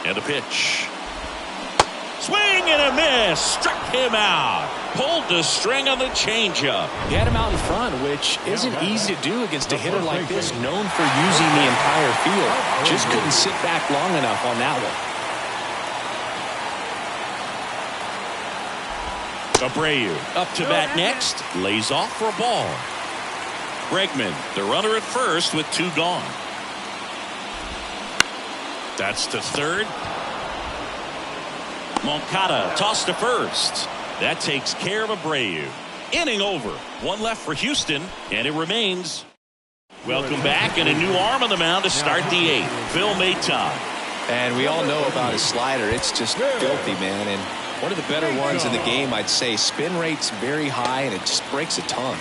And a pitch. Swing and a miss. Struck him out. Pulled the string on the changeup. He had him out in front, which isn't easy to do against a hitter like this, known for using the entire field. Just couldn't sit back long enough on that one. Abreu up to bat next. Lays off for a ball. Bregman, the runner at first with 2 gone. That's to third. Moncada tossed to first. That takes care of Abreu. Inning over. 1 left for Houston, and it remains. Welcome back, and a new arm on the mound to start the 8th. Phil Maton. And we all know about his slider. It's just filthy, man. And one of the better ones in the game, I'd say. Spin rate's very high, and it just breaks a ton.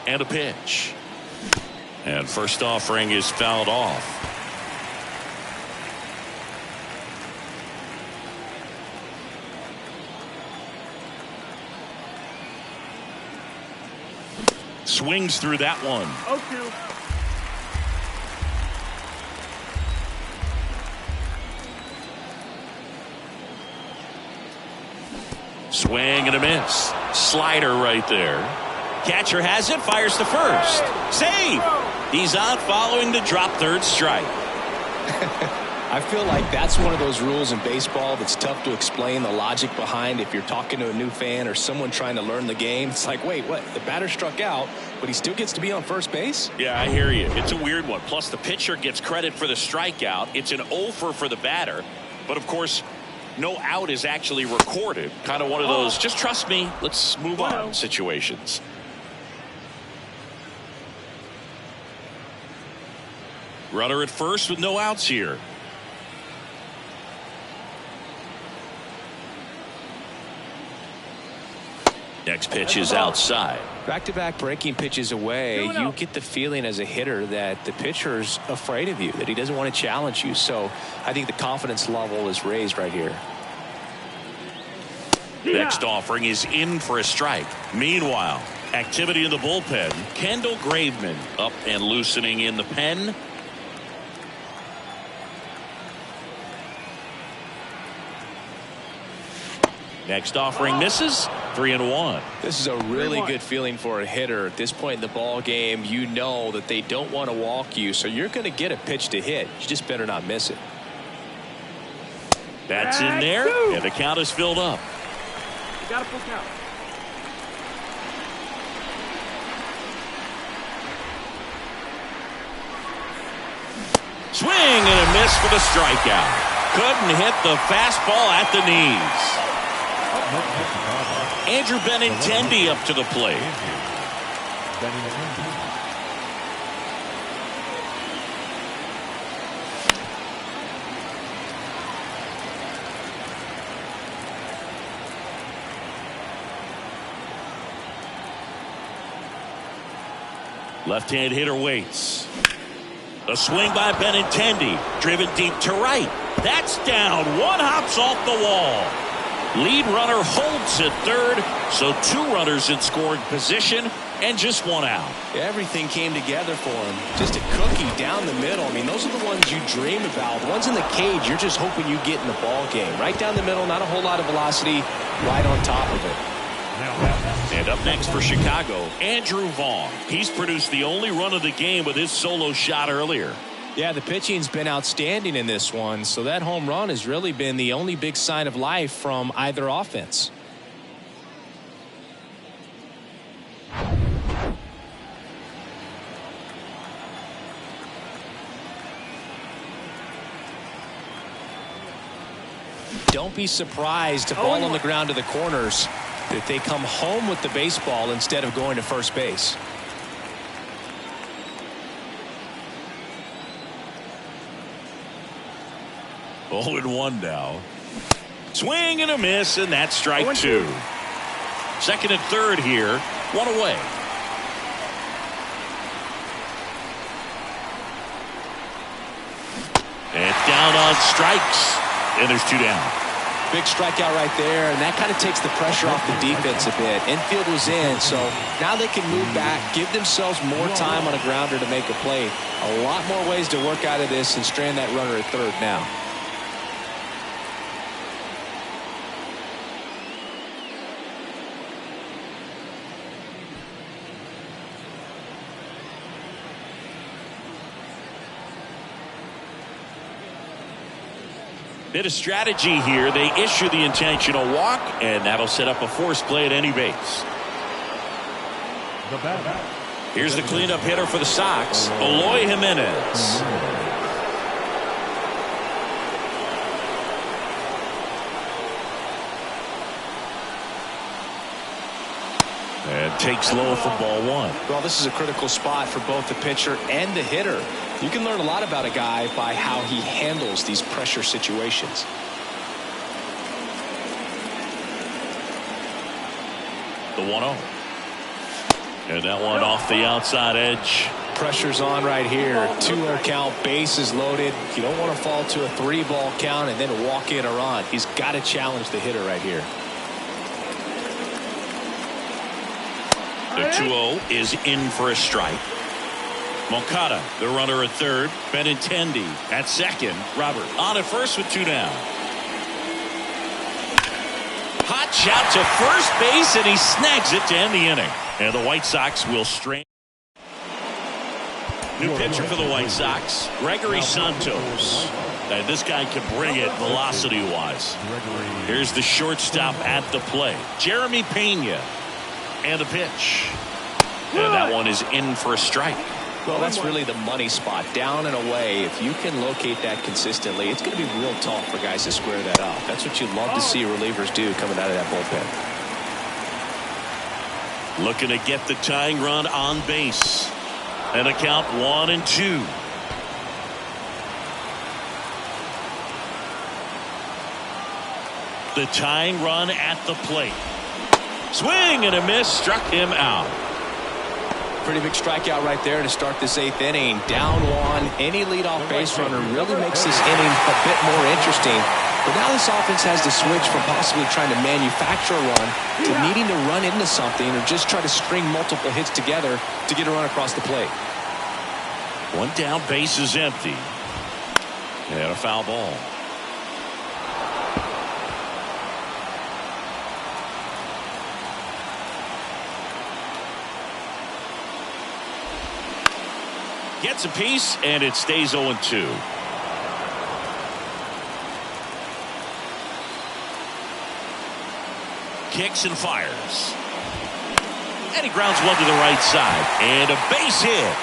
And a pitch. And first offering is fouled off. Swings through that one. Okay. Swing and a miss. Slider right there. Catcher has it, fires to first. Save! He's on following the drop third strike. I feel like that's one of those rules in baseball that's tough to explain the logic behind if you're talking to a new fan or someone trying to learn the game. It's like, wait, what? The batter struck out, but he still gets to be on first base? Yeah, I hear you. It's a weird one. Plus, the pitcher gets credit for the strikeout. It's an over for the batter. But, of course, no out is actually recorded. Kind of one of those, just trust me, let's move on situations. Runner at first with no outs here. Next pitch is outside. Back-to-back breaking pitches away, you get the feeling as a hitter that the pitcher's afraid of you, that he doesn't want to challenge you. So I think the confidence level is raised right here. Next offering is in for a strike. Meanwhile, activity in the bullpen. Kendall Graveman up and loosening in the pen. Next offering misses. 3-1. This is a really good feeling for a hitter at this point in the ball game. You know that they don't want to walk you, so you're going to get a pitch to hit. You just better not miss it. That's in there, and the count is filled up. You got a full count. Swing and a miss for the strikeout. Couldn't hit the fastball at the knees. Andrew Benintendi up to the plate. Left-hand hitter waits. A swing by Benintendi, driven deep to right. That's down. One hops off the wall. Lead runner holds at third, so 2 runners in scoring position and just 1 out. Everything came together for him. Just a cookie down the middle. I mean, those are the ones you dream about. The ones in the cage, you're just hoping you get in the ball game. Right down the middle, not a whole lot of velocity, right on top of it. And up next for Chicago, Andrew Vaughn. He's produced the only run of the game with his solo shot earlier. Yeah, the pitching's been outstanding in this one, so that home run has really been the only big sign of life from either offense. Don't be surprised to ball on the ground to the corners that they come home with the baseball instead of going to first base. 0-1 now. Swing and a miss, and that's strike 2. Second and third here, 1 away. down on strikes. And there's 2 down. Big strikeout right there, and that kind of takes the pressure off the defense a bit. Infield was in, so now they can move back, give themselves more time on a grounder to make a play. A lot more ways to work out of this and strand that runner at third now. Bit of strategy here. They issue the intentional walk, and that'll set up a force play at any base. Here's the cleanup hitter for the Sox, Eloy Jimenez. And takes low for ball 1. Well, this is a critical spot for both the pitcher and the hitter. You can learn a lot about a guy by how he handles these pressure situations. The 1-0. And that one off the outside edge. Pressure's on right here. 2-0 count, bases loaded. You don't want to fall to a 3-ball count and then walk in or on. He's got to challenge the hitter right here. The 2-0 is in for a strike. Moncada, the runner at third. Benintendi at second. Robert on at first with 2 down. Hot shot to first base, and he snags it to end the inning. And the White Sox will strain. New pitcher for the White Sox, Gregory Santos. And this guy can bring it velocity-wise. Here's the shortstop at the plate, Jeremy Pena. And a pitch. And that one is in for a strike. Well, that's really the money spot. Down and away. If you can locate that consistently, it's going to be real tough for guys to square that up. That's what you'd love to see relievers do coming out of that bullpen. Looking to get the tying run on base. And a count 1-2. The tying run at the plate. Swing and a miss, struck him out. Pretty big strikeout right there to start this 8th inning. Down 1. Any leadoff base runner really makes this inning a bit more interesting. But now this offense has to switch from possibly trying to manufacture a run to needing to run into something or just try to string multiple hits together to get a run across the plate. 1 down, base is empty. And a foul ball. Gets a piece, and it stays 0-2. Kicks and fires. And he grounds one to the right side. And a base hit.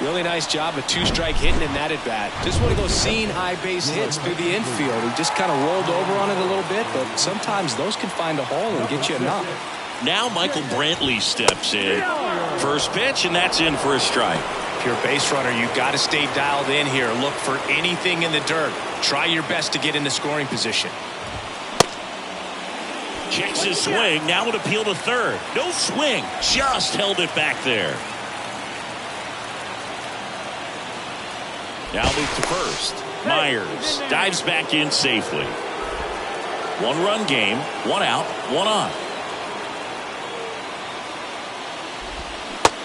Really nice job of 2-strike hitting in that at bat. Just one of those seeing high base hits through the infield. He just kind of rolled over on it a little bit, but sometimes those can find a hole and get you a knock. Now Michael Brantley steps in. First pitch, and that's in for a strike. If you're a base runner, you've got to stay dialed in here. Look for anything in the dirt. Try your best to get in the scoring position. Checks his swing. Now would appeal to third. No swing. Just held it back there. Now move to first. Myers dives back in safely. 1-run game. 1 out. 1 on.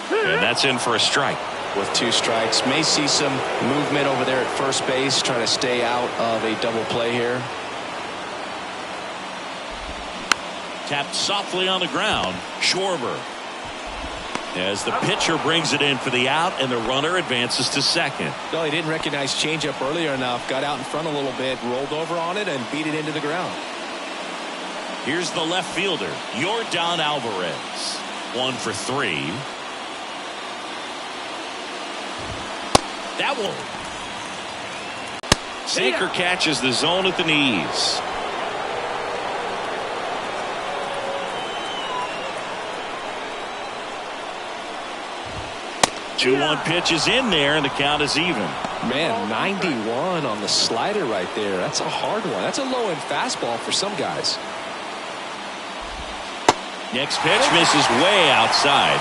And that's in for a strike. With 2 strikes. May see some movement over there at first base, trying to stay out of a double play here. Tapped softly on the ground. Schwarber. As the pitcher brings it in for the out, and the runner advances to second. No, he didn't recognize changeup earlier enough. Got out in front a little bit, rolled over on it, and beat it into the ground. Here's the left fielder, Yordan Alvarez. 1 for 3. That one. Sinker catches the zone at the knees. 2-1 pitch is in there, and the count is even. Man, 91 on the slider right there. That's a hard one. That's a low-end fastball for some guys. Next pitch misses way outside.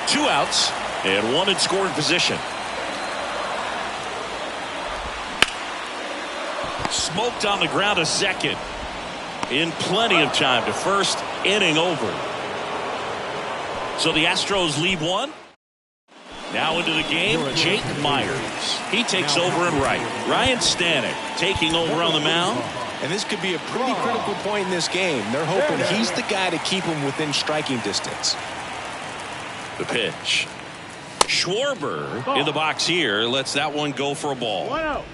2 outs and 1 in scoring position. Smoked on the ground to second. In plenty of time to first, inning over. So the Astros lead 1. Now into the game, Jake Myers. He takes over in right. Ryan Stanek taking over on the mound. And this could be a pretty critical point in this game. They're hoping he's the guy to keep him within striking distance. The pitch. Schwarber in the box here. Lets that one go for a ball. 1-0.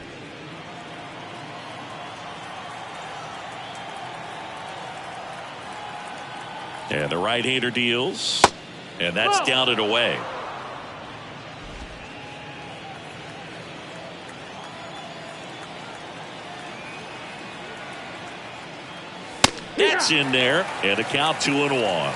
And the right-hander deals. And that's down and away. That's in there. And a count 2-1.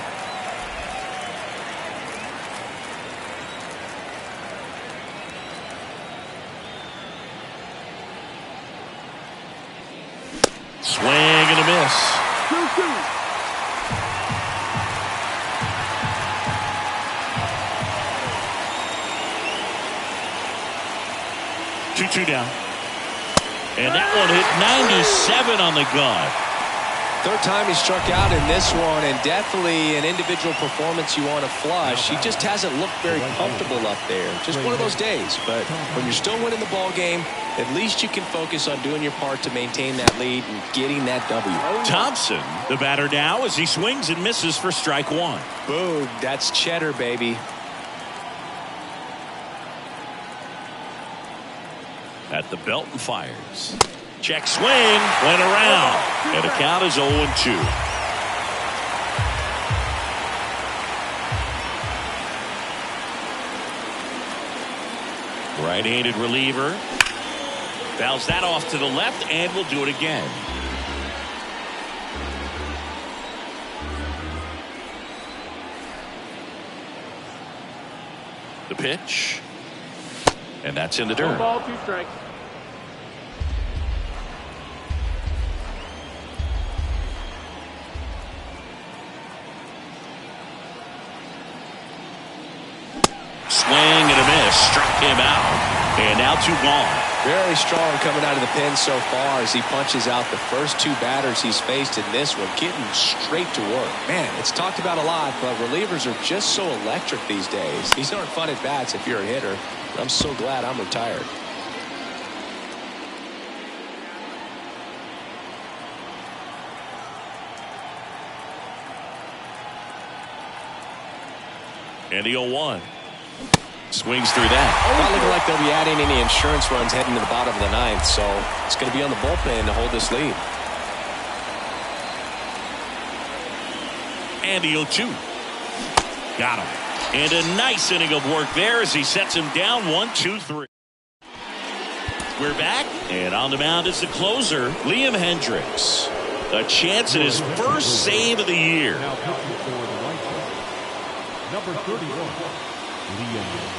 Swing and a miss. 2-2. 2-2 down. And that one hit 97 on the gun. Third time he struck out in this one, and definitely an individual performance you want to flush. He just hasn't looked very comfortable up there. Just one of those days. But when you're still winning the ball game, at least you can focus on doing your part to maintain that lead and getting that W. Thompson, the batter now, as he swings and misses for strike 1. Boom, that's cheddar, baby. At the belt and fires. Check swing, went around, and the count is 0-2. Right-handed reliever. Fouls that off to the left, and will do it again. The pitch. And that's in the dirt. 1 ball, 2 strikes. Swing and a miss. Struck him out. And now 2 gone. Very strong coming out of the pen so far as he punches out the first 2 batters he's faced in this one, getting straight to work. Man, it's talked about a lot, but relievers are just so electric these days. These aren't fun at bats if you're a hitter. I'm so glad I'm retired. And the 0-1. Swings through that. Not looking like they'll be adding any insurance runs heading to the bottom of the 9th, so it's going to be on the bullpen to hold this lead. And the 0-2. Got him. And a nice inning of work there as he sets him down 1-2-3. We're back, and on the mound is the closer, Liam Hendriks. A chance at his first save of the year. Now pitching for the right field, number 31, Liam Hendriks.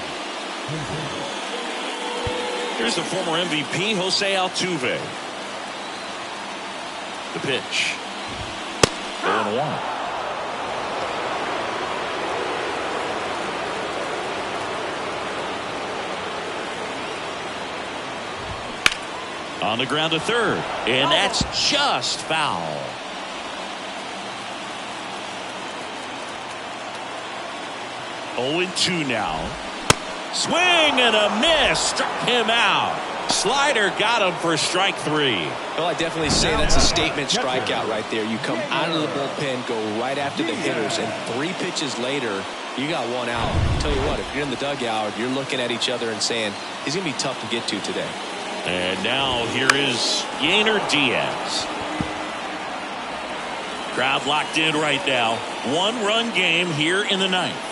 Here's the former MVP, Jose Altuve. The pitch. 0-1. On the ground to third, and that's just foul. Oh, 2 now. Swing and a miss. Struck him out. Slider got him for strike 3. Well, I definitely say that's a statement strikeout right there. You come out of the bullpen, go right after the hitters, and 3 pitches later, you got 1 out. I'll tell you what, if you're in the dugout, you're looking at each other and saying, he's going to be tough to get to today. And now here is Yainer Diaz. Crowd locked in right now. 1-run game here in the 9th.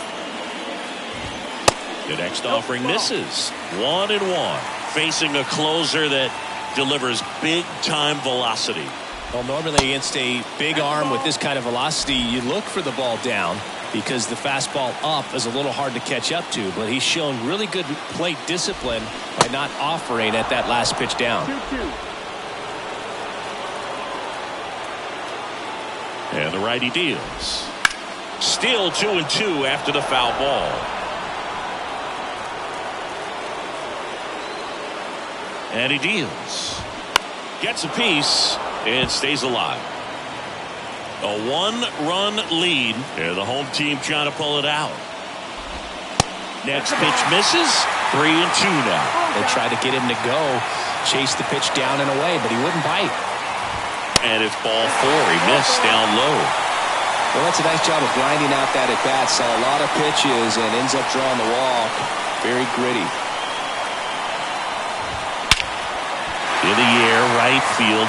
The next offering misses. 1-1. Facing a closer that delivers big-time velocity. Well, normally against a big arm with this kind of velocity, you look for the ball down because the fastball up is a little hard to catch up to. But he's shown really good plate discipline by not offering at that last pitch down. 2-2. And the righty deals. Still 2-2 after the foul ball. And he deals. Gets a piece and stays alive. A 1-run lead. They're the home team trying to pull it out. Next pitch misses. 3-2 now. They tried to get him to go, chase the pitch down and away, but he wouldn't bite. And it's ball 4. He missed down low. Well, that's a nice job of grinding out that at bat. Saw a lot of pitches and ends up drawing the walk. Very gritty. In the air, right field.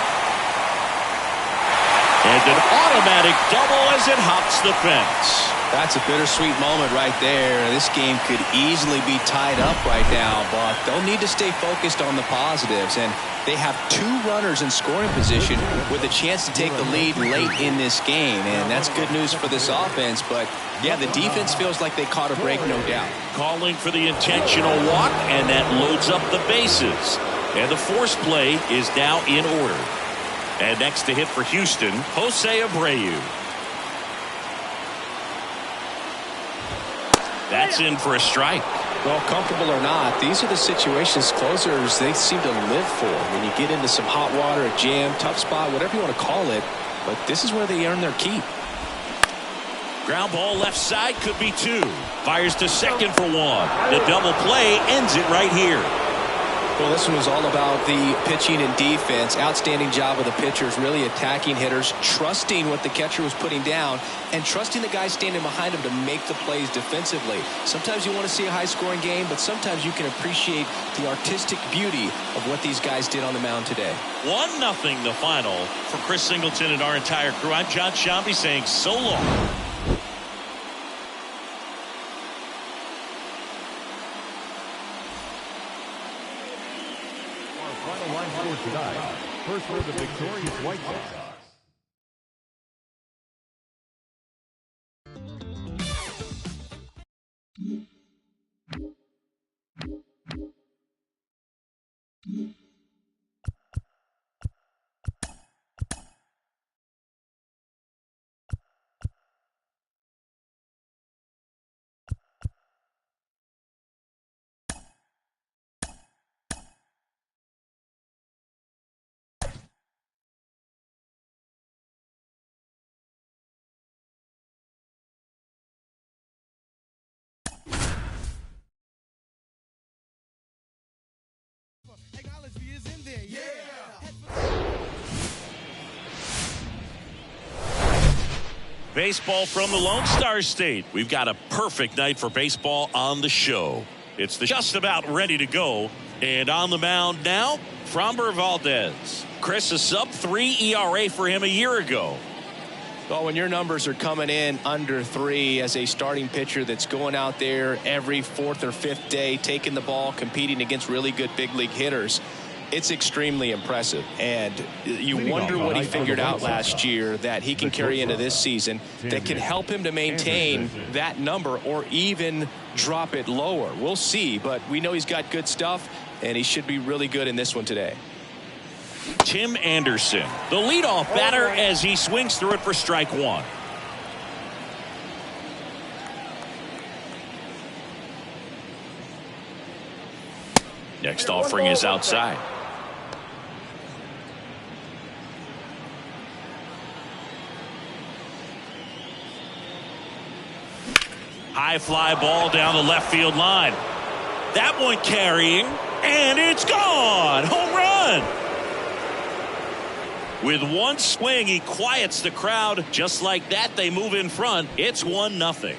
And an automatic double as it hops the fence. That's a bittersweet moment right there. This game could easily be tied up right now, but they'll need to stay focused on the positives. And they have 2 runners in scoring position with a chance to take the lead late in this game. And that's good news for this offense. But, yeah, the defense feels like they caught a break, no doubt. Calling for the intentional walk, and that loads up the bases. And the force play is now in order. And next to hit for Houston, Jose Abreu. That's in for a strike. Well, comfortable or not, these are the situations closers they seem to live for. When you get into some hot water, a jam, tough spot, whatever you want to call it, but this is where they earn their keep. Ground ball left side, could be 2. Fires to second for 1. The double play ends it right here. Well, this one was all about the pitching and defense. Outstanding job of the pitchers, really attacking hitters, trusting what the catcher was putting down, and trusting the guys standing behind him to make the plays defensively. Sometimes you want to see a high-scoring game, but sometimes you can appreciate the artistic beauty of what these guys did on the mound today. 1-0 the final for Chris Singleton and our entire crew. I'm John Shambi saying so long. Final line score tonight. First for the victorious White Sox. Baseball from the Lone Star State. We've got a perfect night for baseball on the show. It's just about ready to go. And on the mound now, Framber Valdez. Chris, a sub-3 ERA for him a year ago. Well, when your numbers are coming in under 3 as a starting pitcher that's going out there every 4th or 5th day, taking the ball, competing against really good big league hitters, it's extremely impressive. And you wonder what he figured out last year that he can carry into this season that can help him to maintain that number or even drop it lower. We'll see, but we know he's got good stuff, and he should be really good in this one today. Tim Anderson, the leadoff batter, as he swings through it for strike 1. Next offering is outside. High fly ball down the left field line. That one carrying, and it's gone. Home run. With one swing, he quiets the crowd. Just like that, they move in front. It's 1-0.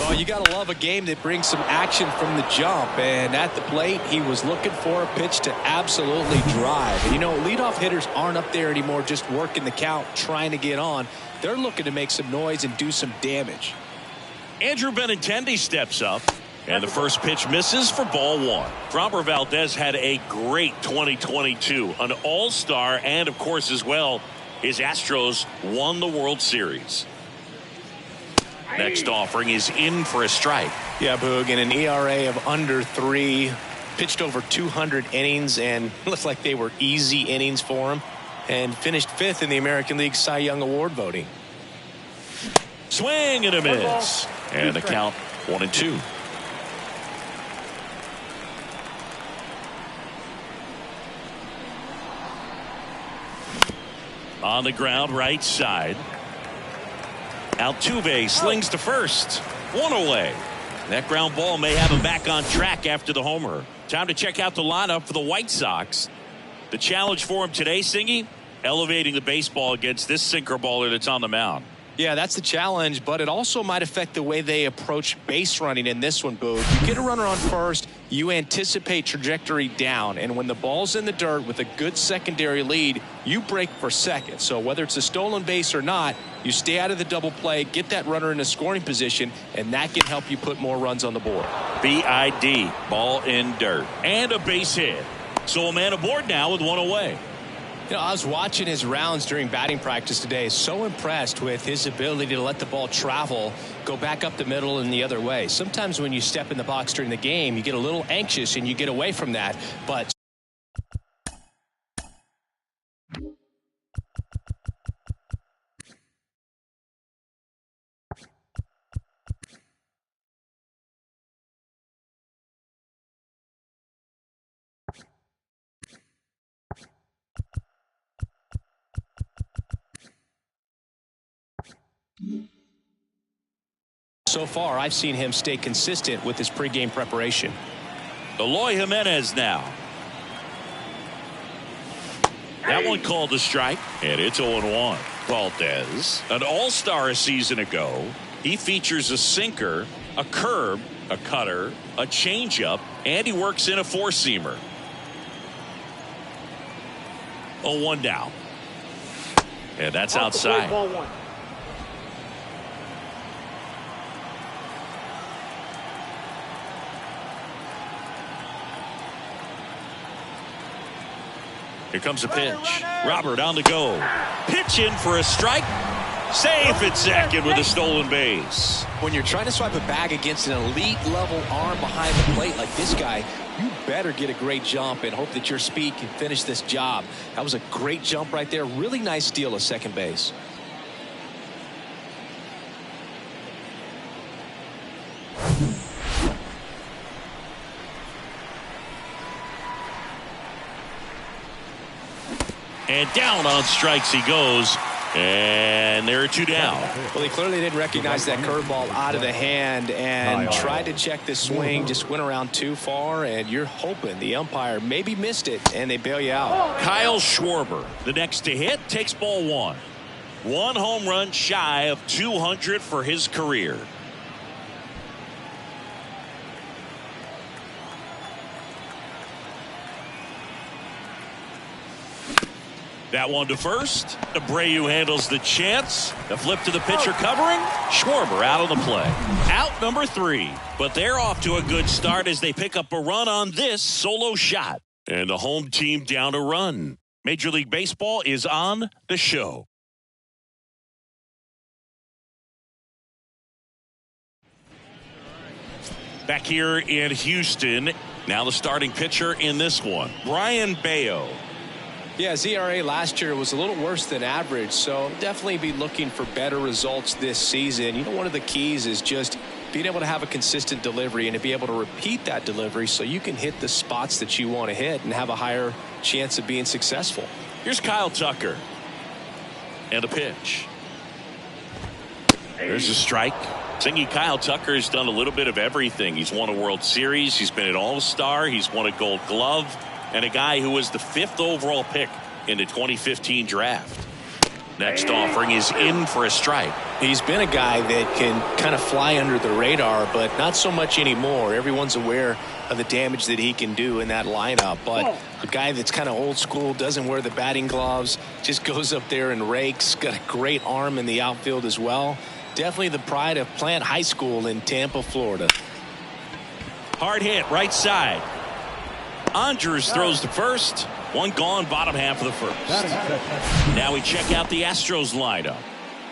Well, you got to love a game that brings some action from the jump. And at the plate, he was looking for a pitch to absolutely drive. And, you know, leadoff hitters aren't up there anymore just working the count, trying to get on. They're looking to make some noise and do some damage. Andrew Benintendi steps up, and the first pitch misses for ball 1. Framber Valdez had a great 2022, an all-star, and, of course, as well, his Astros won the World Series. Next offering is in for a strike. Yeah, Boog, in an ERA of under 3, pitched over 200 innings and looked like they were easy innings for him, and finished 5th in the American League Cy Young Award voting. Swing and a miss. And the count 1-2. On the ground, right side. Altuve slings to first. 1 away. That ground ball may have him back on track after the homer. Time to check out the lineup for the White Sox. The challenge for him today, Singy, elevating the baseball against this sinker baller that's on the mound. Yeah, that's the challenge, but it also might affect the way they approach base running in this one, Boog. You get a runner on first, you anticipate trajectory down, and when the ball's in the dirt with a good secondary lead, you break for second. So whether it's a stolen base or not, you stay out of the double play, get that runner in a scoring position, and that can help you put more runs on the board. BID, ball in dirt, and a base hit. So a man aboard now with 1 away. You know, I was watching his rounds during batting practice today. So impressed with his ability to let the ball travel, go back up the middle and the other way. Sometimes when you step in the box during the game, you get a little anxious and you get away from that. But so far, I've seen him stay consistent with his pregame preparation. Eloy Jimenez now. That one called a strike, and it's 0-1. Valdez, an all-star a season ago. He features a sinker, a curve, a cutter, a changeup, and he works in a four-seamer. 0-1 now. And that's outside. Ball 1. Here comes a pitch. Robert on the go. Pitch in for a strike. Safe at second with a stolen base. When you're trying to swipe a bag against an elite level arm behind the plate like this guy, you better get a great jump and hope that your speed can finish this job. That was a great jump right there. Really nice steal of second base. And down on strikes he goes. And there are 2 down. Well, he clearly didn't recognize that curveball out of the hand and tried to check the swing. Just went around too far, and you're hoping the umpire maybe missed it, and they bail you out. Kyle Schwarber, the next to hit, takes ball 1. 1 home run shy of 200 for his career. That one to first. Abreu handles the chance. The flip to the pitcher covering. Schwarber out on the play. Out number 3. But they're off to a good start as they pick up a run on this solo shot. And the home team down a run. Major League Baseball is on the show. Back here in Houston. Now the starting pitcher in this one, Brayan Bello. Yeah, his ERA last year was a little worse than average, so definitely be looking for better results this season. You know, one of the keys is just being able to have a consistent delivery and to be able to repeat that delivery so you can hit the spots that you want to hit and have a higher chance of being successful. Here's Kyle Tucker. And a pitch. There's a strike. Singy, Kyle Tucker has done a little bit of everything. He's won a World Series. He's been an All-Star. He's won a Gold Glove. And a guy who was the 5th overall pick in the 2015 draft. Next offering is in for a strike. He's been a guy that can kind of fly under the radar, but not so much anymore. Everyone's aware of the damage that he can do in that lineup. But a guy that's kind of old school, doesn't wear the batting gloves, just goes up there and rakes. Got a great arm in the outfield as well. Definitely the pride of Plant High School in Tampa, Florida. Hard hit, right side. Andrews throws to first. 1 gone, bottom half of the first. Now we check out the Astros lineup.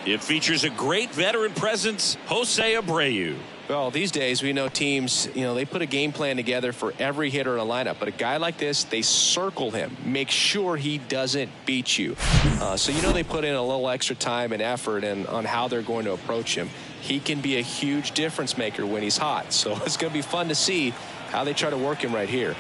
It features a great veteran presence, Jose Abreu. Well, these days we know teams, they put a game plan together for every hitter in a lineup. But a guy like this, they circle him, make sure he doesn't beat you. So they put in a little extra time and effort on how they're going to approach him. He can be a huge difference maker when he's hot. So it's going to be fun to see how they try to work him right here.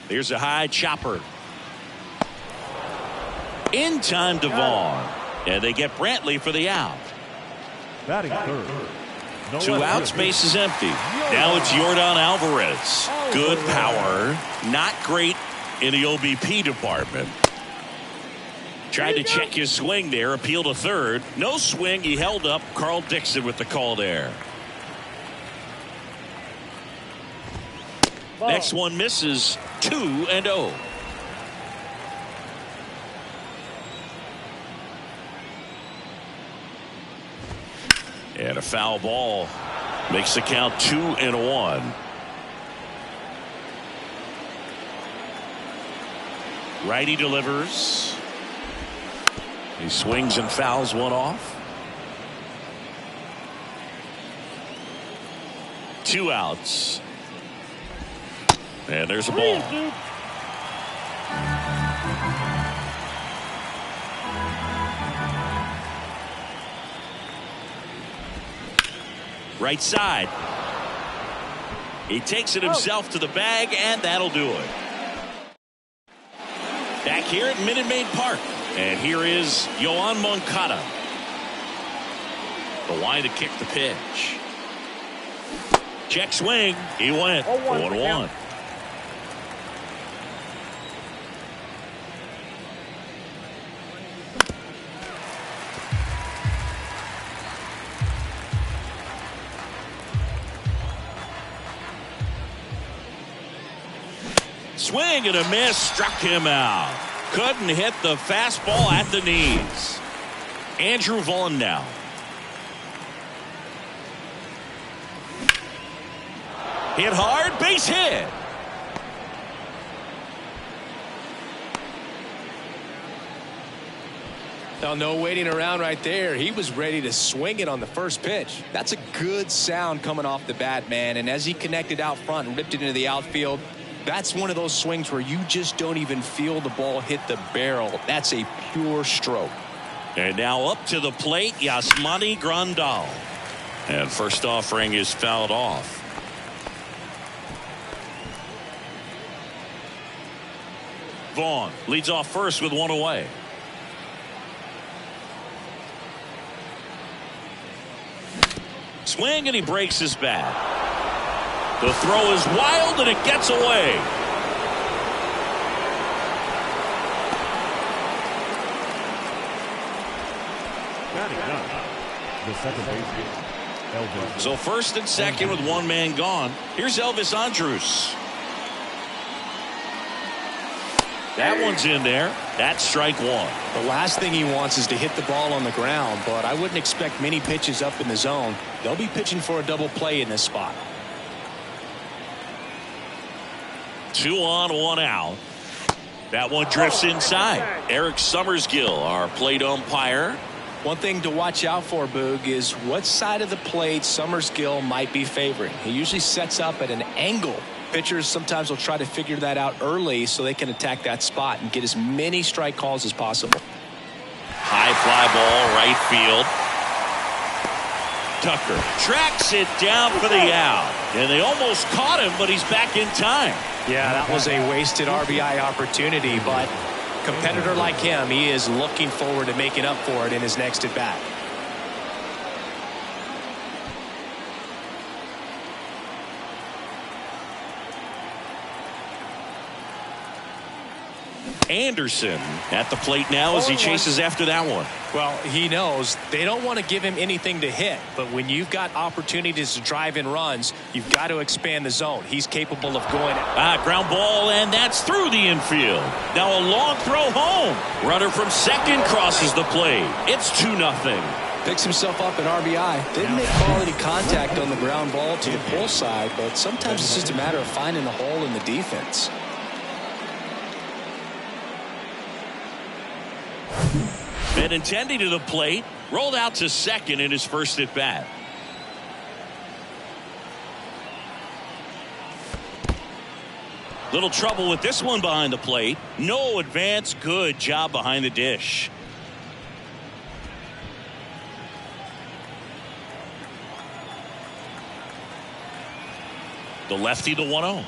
Here's a high chopper. In time to Vaughn. And they get Brantley for the out. Batting third. No 2 outs, base is empty. Now it's Yordan Alvarez. Good power. Not great in the OBP department. Tried to check his swing there. Appeal to third. No swing. He held up. Carl Dixon with the call there. Next one misses. 2-0. And a foul ball makes the count 2-1. Righty delivers. He swings and fouls one off. 2 outs. And there's a ball. Right side. He takes it himself to the bag, and that'll do it. Back here at Minute Maid Park. And here is Yoan Moncada. The line to kick the pitch. Check swing. He went 1-1. Swing and a miss, struck him out. Couldn't hit the fastball at the knees. Andrew Vaughn now. Hit hard, base hit. No waiting around right there. He was ready to swing it on the first pitch. That's a good sound coming off the bat, man. And as he connected out front and ripped it into the outfield, that's one of those swings where you just don't even feel the ball hit the barrel. That's a pure stroke. And now up to the plate, Yasmani Grandal. And first offering is fouled off. Vaughn leads off first with 1 away. Swing and he breaks his bat. The throw is wild and it gets away. Batting ninth, the second baseman, Elvis. So first and second with 1 man gone. Here's Elvis Andrus. That one's in there. That's strike 1. The last thing he wants is to hit the ball on the ground, but I wouldn't expect many pitches up in the zone. They'll be pitching for a double play in this spot. 2 on, 1 out. That one drifts inside. Eric Summersgill, our plate umpire. One thing to watch out for, Boog, is what side of the plate Summersgill might be favoring. He usually sets up at an angle. Pitchers sometimes will try to figure that out early so they can attack that spot and get as many strike calls as possible. High fly ball, right field. Tucker tracks it down for the out. And they almost caught him, but he's back in time. Yeah, that was a wasted RBI opportunity, but a competitor like him, he is looking forward to making up for it in his next at-bat. Anderson at the plate now as he chases after that one. Well, he knows they don't want to give him anything to hit, but when you've got opportunities to drive in runs, you've got to expand the zone. He's capable of going. Ground ball, and that's through the infield. Now a long throw home. Runner from second crosses the plate. It's 2-0. Picks himself up an RBI. Didn't make quality contact on the ground ball to the pull side, but sometimes it's just a matter of finding a hole in the defense. Benintendi to the plate, rolled out to second in his first at bat. Little trouble with this one behind the plate. No advance. Good job behind the dish. The lefty to 1-0.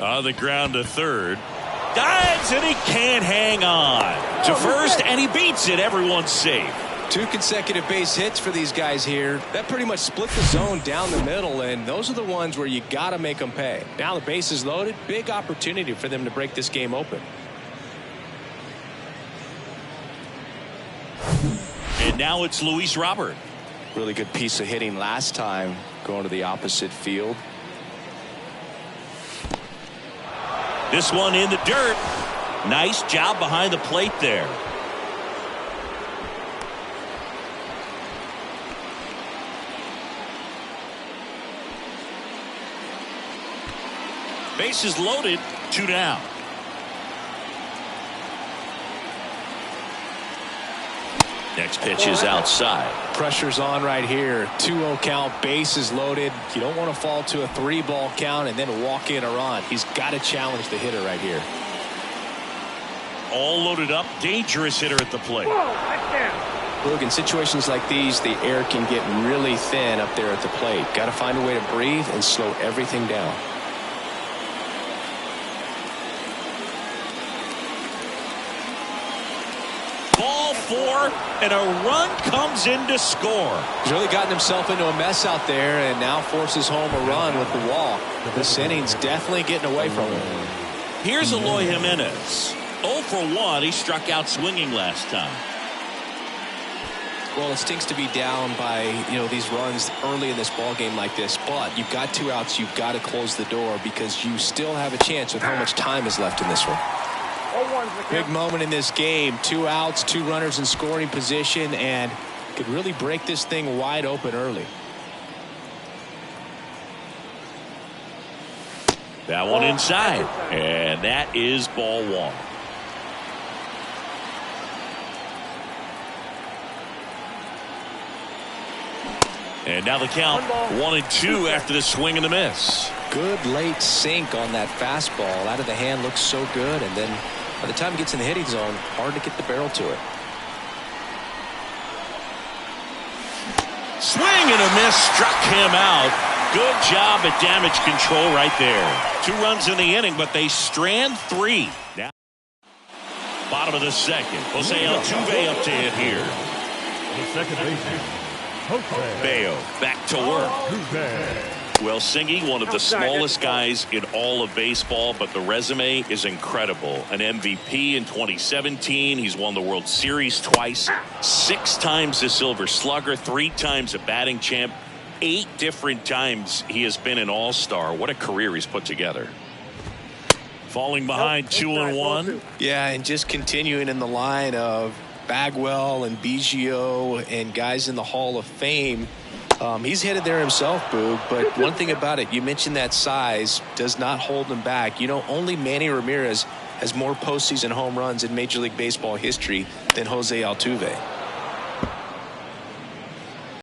On the ground to third. Dives, and he can't hang on to first, and he beats it. Everyone's safe. 2 consecutive base hits for these guys here. That pretty much split the zone down the middle, and those are the ones where you got to make them pay. Now the base is loaded. Big opportunity for them to break this game open. And now it's Luis Robert. Really good piece of hitting last time, going to the opposite field. This one in the dirt. Nice job behind the plate there. Bases loaded, 2 down. Next pitch is outside. Pressure's on right here. 2-0 count, bases loaded. You don't want to fall to a 3-ball count and then walk in a run. He's got to challenge the hitter right here. All loaded up, dangerous hitter at the plate. Look, in situations like these, the air can get really thin up there at the plate. Got to find a way to breathe and slow everything down. Ball 4, and a run comes in to score. He's really gotten himself into a mess out there and now forces home a run with the walk. This inning's definitely getting away from him. Here's Eloy Jimenez. 0 for 1. He struck out swinging last time. Well, it stinks to be down by, these runs early in this ball game like this, but you've got 2 outs. You've got to close the door because you still have a chance with how much time is left in this one. Big moment in this game. 2 outs, 2 runners in scoring position, and could really break this thing wide open early. That one inside, and that is ball 1. And now the count 1-2 after the swing and the miss. Good late sink on that fastball. Out of the hand, looks so good, and then by the time it gets in the hitting zone, hard to get the barrel to it. Swing and a miss, struck him out. Good job at damage control right there. 2 runs in the inning, but they strand 3. Now, bottom of the second. Jose Altuve up to hit here. The second baseman, Jose Bayo back to work. Altuve. Well, Singy, one of the smallest guys in all of baseball, but the resume is incredible. An MVP in 2017. He's won the World Series twice, 6 times a Silver Slugger, 3 times a batting champ, 8 different times he has been an all-star. What a career he's put together. Falling behind 2-1. Yeah, and just continuing in the line of Bagwell and Biggio and guys in the Hall of Fame. He's headed there himself, Boog, but one thing about it, you mentioned that size does not hold him back. Only Manny Ramirez has more postseason home runs in Major League Baseball history than Jose Altuve.